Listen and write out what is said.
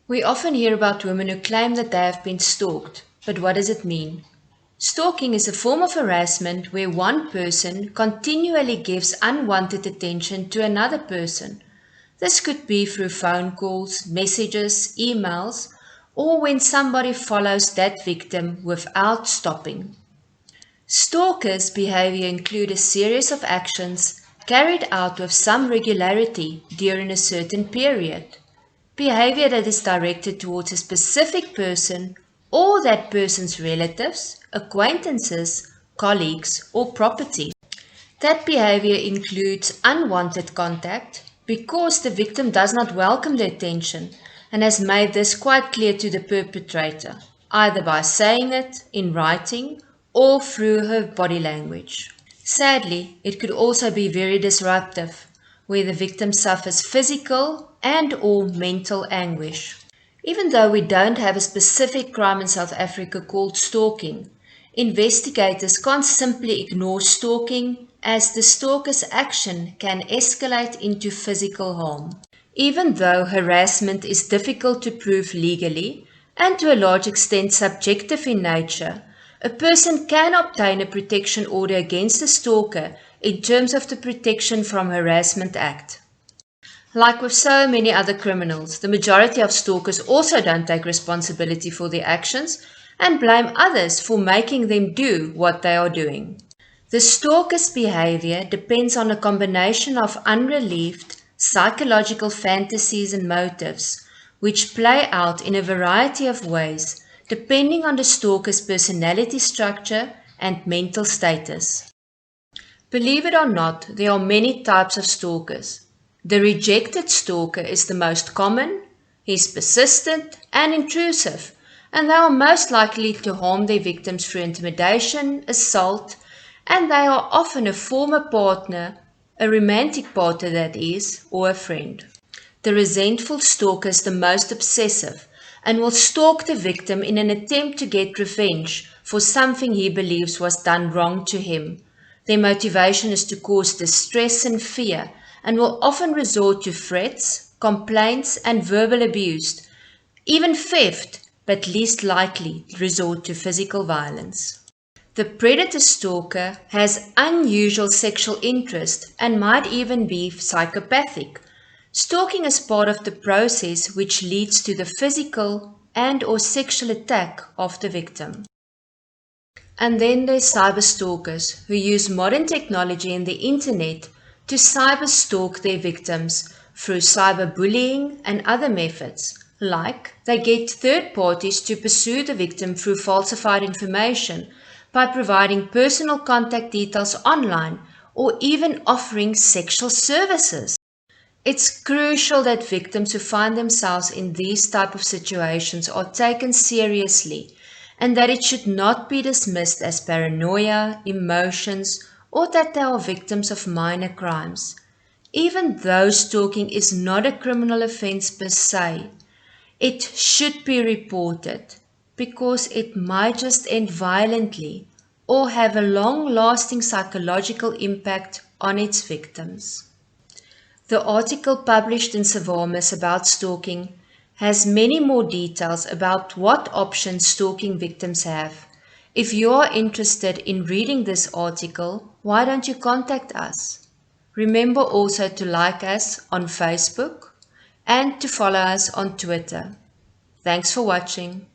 We often hear about women who claim that they have been stalked, but what does it mean? Stalking is a form of harassment where one person continually gives unwanted attention to another person. This could be through phone calls, messages, emails, or when somebody follows that victim without stopping. Stalkers' behavior include a series of actions carried out with some regularity during a certain period. Behavior that is directed towards a specific person or that person's relatives, acquaintances, colleagues, or property. That behavior includes unwanted contact because the victim does not welcome the attention and has made this quite clear to the perpetrator, either by saying it in writing or through her body language. Sadly, it could also be very disruptive, where the victim suffers physical and/or mental anguish. Even though we don't have a specific crime in South Africa called stalking, investigators can't simply ignore stalking, as the stalker's action can escalate into physical harm. Even though harassment is difficult to prove legally and to a large extent subjective in nature, a person can obtain a protection order against a stalker in terms of the Protection from Harassment Act. Like with so many other criminals, the majority of stalkers also don't take responsibility for their actions and blame others for making them do what they are doing. The stalker's behavior depends on a combination of unrelieved psychological fantasies and motives, which play out in a variety of ways depending on the stalker's personality structure and mental status. Believe it or not, there are many types of stalkers. The rejected stalker is the most common. He's persistent and intrusive, and they are most likely to harm their victims through intimidation, assault, and they are often a former partner, a romantic partner that is, or a friend. The resentful stalker is the most obsessive and will stalk the victim in an attempt to get revenge for something he believes was done wrong to him. Their motivation is to cause distress and fear and will often resort to threats, complaints, and verbal abuse, even theft, but least likely resort to physical violence. The predator stalker has unusual sexual interest and might even be psychopathic. Stalking is part of the process which leads to the physical and/or sexual attack of the victim. And then there's cyber stalkers who use modern technology and the internet to cyber stalk their victims through cyberbullying and other methods, like they get third parties to pursue the victim through falsified information by providing personal contact details online or even offering sexual services. It's crucial that victims who find themselves in these type of situations are taken seriously and that it should not be dismissed as paranoia, emotions, or that they are victims of minor crimes. Even though stalking is not a criminal offense per se, it should be reported because it might just end violently or have a long-lasting psychological impact on its victims. The article published in Savamas about stalking has many more details about what options stalking victims have. If you are interested in reading this article, why don't you contact us? Remember also to like us on Facebook and to follow us on Twitter. Thanks for watching.